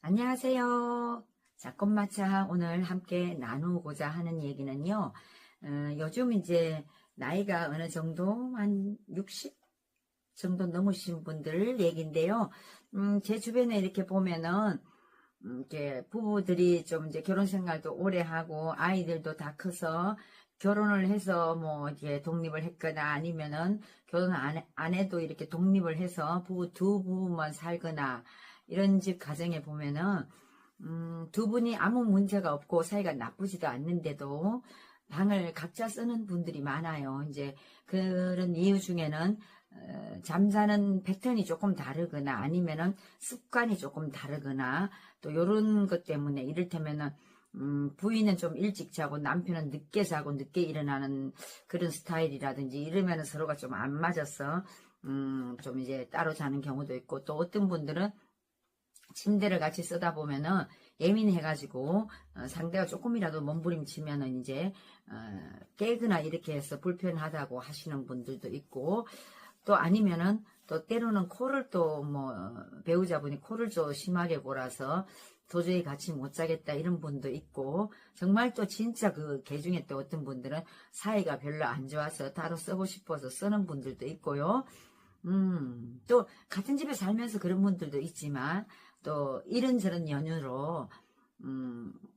안녕하세요. 자, 꽃마차 오늘 함께 나누고자 하는 얘기는요. 요즘 이제 나이가 어느 정도 한 60 정도 넘으신 분들 얘기인데요. 제 주변에 이렇게 보면은 이제 부부들이 좀 이제 결혼 생활도 오래 하고 아이들도 다 커서 결혼을 해서 뭐 이제 독립을 했거나 아니면은 결혼 안 해도 이렇게 독립을 해서 두 부부만 살거나 이런 집 가정에 보면은 두 분이 아무 문제가 없고 사이가 나쁘지도 않는데도 방을 각자 쓰는 분들이 많아요. 이제 그런 이유 중에는 잠자는 패턴이 조금 다르거나 아니면은 습관이 조금 다르거나 또 요런 것 때문에 이를테면은 부인은 좀 일찍 자고 남편은 늦게 자고 늦게 일어나는 그런 스타일이라든지 이러면은 서로가 좀 안 맞아서 좀 이제 따로 자는 경우도 있고 또 어떤 분들은 침대를 같이 쓰다 보면은 예민해가지고 상대가 조금이라도 몸부림치면은 이제 깨거나 이렇게 해서 불편하다고 하시는 분들도 있고 또 아니면은 또 때로는 코를 또 뭐 배우자분이 코를 좀 심하게 골아서 도저히 같이 못 자겠다 이런 분도 있고 정말 또 진짜 그 개중에 또 어떤 분들은 사이가 별로 안 좋아서 따로 쓰고 싶어서 쓰는 분들도 있고요. 또 같은 집에 살면서 그런 분들도 있지만 또 이런저런 연유로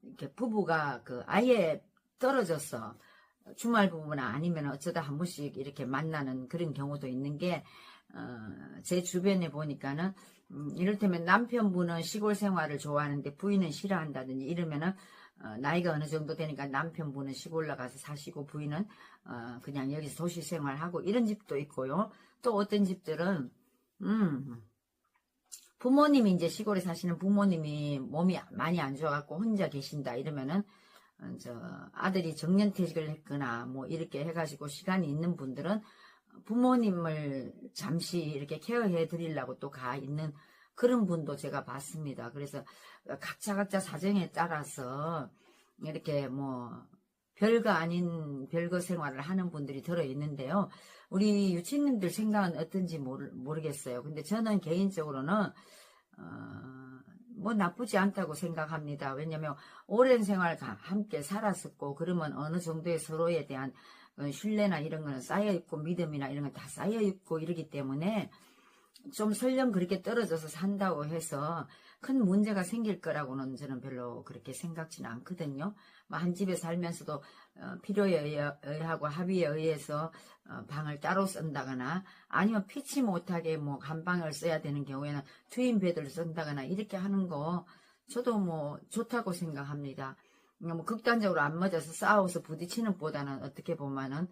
이렇게 부부가 그 아예 떨어져서 주말 부부나 아니면 어쩌다 한 번씩 이렇게 만나는 그런 경우도 있는 게 제 주변에 보니까는 이를테면 남편분은 시골 생활을 좋아하는데 부인은 싫어한다든지 이러면은 나이가 어느 정도 되니까 남편분은 시골 나가서 사시고 부인은 그냥 여기서 도시 생활하고 이런 집도 있고요. 또 어떤 집들은 부모님이 이제 시골에 사시는 부모님이 몸이 많이 안 좋아갖고 혼자 계신다 이러면은 아들이 정년퇴직을 했거나 뭐 이렇게 해가지고 시간이 있는 분들은 부모님을 잠시 이렇게 케어해 드리려고 또 가 있는 그런 분도 제가 봤습니다. 그래서 각자 사정에 따라서 이렇게 뭐 별거 아닌 별거 생활을 하는 분들이 들어 있는데요. 우리 유치님들 생각은 어떤지 모르겠어요. 근데 저는 개인적으로는 뭐 나쁘지 않다고 생각합니다. 왜냐면 오랜 생활 함께 살았었고 그러면 어느 정도의 서로에 대한 신뢰나 이런 거는 쌓여있고 믿음이나 이런 건 다 쌓여있고 이러기 때문에 좀 설령 그렇게 떨어져서 산다고 해서 큰 문제가 생길 거라고는 저는 별로 그렇게 생각지는 않거든요. 한 집에 살면서도 필요에 의하고 합의에 의해서 방을 따로 쓴다거나 아니면 피치 못하게 뭐 한 방을 써야 되는 경우에는 트윈 베드를 쓴다거나 이렇게 하는 거 저도 뭐 좋다고 생각합니다. 뭐 극단적으로 안 맞아서 싸워서 부딪히는 보다는 어떻게 보면은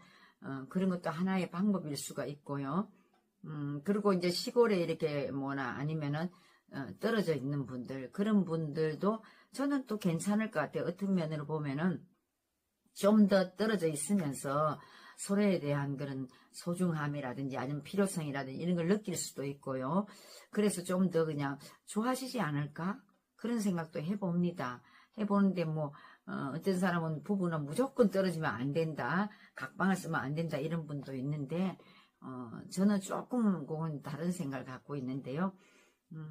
그런 것도 하나의 방법일 수가 있고요. 그리고 이제 시골에 이렇게 뭐나 아니면은 떨어져 있는 분들 그런 분들도 저는 또 괜찮을 것 같아요. 어떤 면으로 보면은 좀 더 떨어져 있으면서 서로에 대한 그런 소중함이라든지 아니면 필요성이라든지 이런 걸 느낄 수도 있고요. 그래서 좀 더 그냥 좋아지지 않을까 그런 생각도 해봅니다. 해보는데 뭐 어떤 사람은 부부는 무조건 떨어지면 안 된다, 각방을 쓰면 안 된다 이런 분도 있는데 저는 조금 그건 다른 생각을 갖고 있는데요.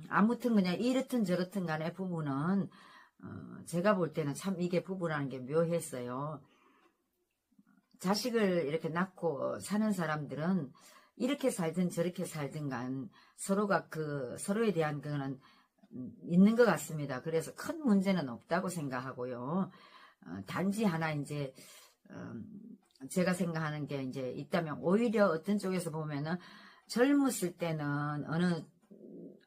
아무튼 그냥 이렇든 저렇든 간에 부부는 제가 볼 때는 참 이게 부부라는 게 묘했어요. 자식을 이렇게 낳고 사는 사람들은 이렇게 살든 저렇게 살든 간 서로가 서로에 대한 그거는 있는 것 같습니다. 그래서 큰 문제는 없다고 생각하고요. 단지 하나 이제 제가 생각하는 게 이제 있다면 오히려 어떤 쪽에서 보면은 젊었을 때는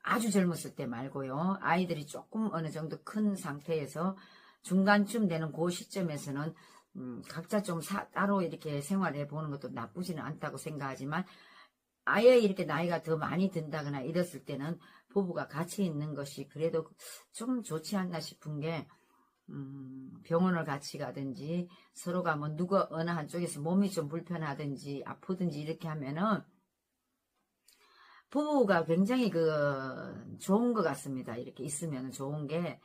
아주 젊었을 때 말고요. 아이들이 조금 어느 정도 큰 상태에서 중간쯤 되는 그 시점에서는 각자 좀 따로 이렇게 생활해 보는 것도 나쁘지는 않다고 생각하지만 아예 이렇게 나이가 더 많이 든다거나 이랬을 때는 부부가 같이 있는 것이 그래도 좀 좋지 않나 싶은 게 병원을 같이 가든지 서로가 뭐 누가 어느 한쪽에서 몸이 좀 불편하든지 아프든지 이렇게 하면은 부부가 굉장히 좋은 것 같습니다. 이렇게 있으면 좋은 게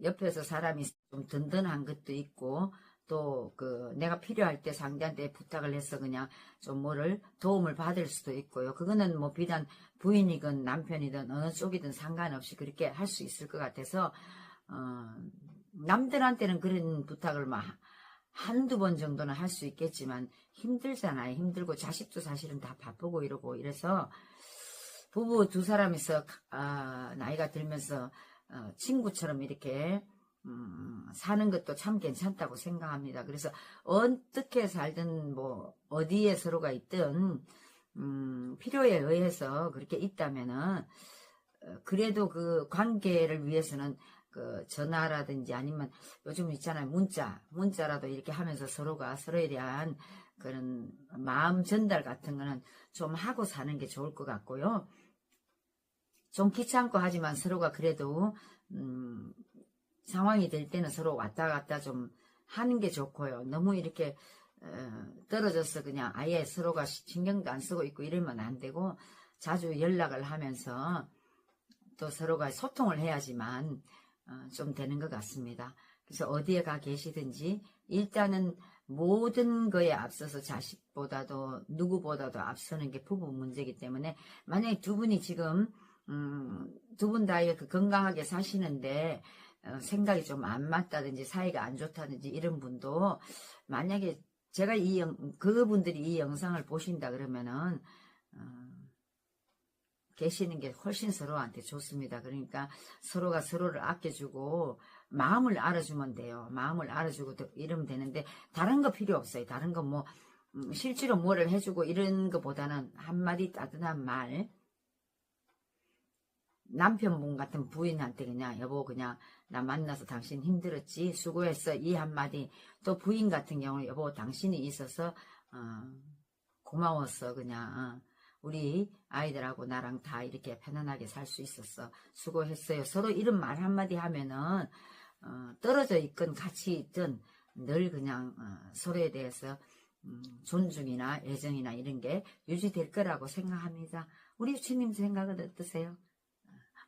옆에서 사람이 좀 든든한 것도 있고 또 내가 필요할 때 상대한테 부탁을 해서 그냥 좀 뭐를 도움을 받을 수도 있고요. 그거는 뭐 비단 부인이든 남편이든 어느 쪽이든 상관없이 그렇게 할 수 있을 것 같아서 남들한테는 그런 부탁을 막 한두 번 정도는 할 수 있겠지만 힘들잖아요. 힘들고 자식도 사실은 다 바쁘고 이러고 이래서 부부 두 사람이서 나이가 들면서 친구처럼 이렇게 사는 것도 참 괜찮다고 생각합니다. 그래서 어떻게 살든 뭐 어디에 서로가 있든 필요에 의해서 그렇게 있다면은 그래도 그 관계를 위해서는 그 전화라든지 아니면 요즘 있잖아요. 문자라도 이렇게 하면서 서로가 서로에 대한 그런 마음 전달 같은 거는 좀 하고 사는 게 좋을 것 같고요. 좀 귀찮고 하지만 서로가 그래도 상황이 될 때는 서로 왔다 갔다 좀 하는 게 좋고요. 너무 이렇게 떨어져서 그냥 아예 서로가 신경도 안 쓰고 있고 이러면 안 되고 자주 연락을 하면서 또 서로가 소통을 해야지만 좀 되는 것 같습니다. 그래서 어디에 가 계시든지 일단은 모든 거에 앞서서 자식보다도 누구보다도 앞서는 게 부부 문제이기 때문에 만약에 두 분이 지금 두 분 다 이렇게 건강하게 사시는데 생각이 좀 안 맞다든지 사이가 안 좋다든지 이런 분도 만약에 제가 그분들이 이 영상을 보신다 그러면은 계시는 게 훨씬 서로한테 좋습니다. 그러니까 서로가 서로를 아껴주고 마음을 알아주면 돼요. 마음을 알아주고 이러면 되는데 다른 거 필요 없어요. 다른 거 뭐 실제로 뭐를 해주고 이런 거보다는 한마디 따뜻한 말, 남편분 같은 부인한테 그냥 여보 그냥 나 만나서 당신 힘들었지 수고했어 이 한마디, 또 부인 같은 경우는 여보 당신이 있어서 고마웠어 그냥 우리 아이들하고 나랑 다 이렇게 편안하게 살 수 있었어 수고했어요. 서로 이런 말 한마디 하면은 떨어져 있건 같이 있든 늘 그냥 서로에 대해서 존중이나 애정이나 이런 게 유지될 거라고 생각합니다. 우리 주님 생각은 어떠세요?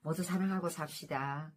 모두 사랑하고 삽시다.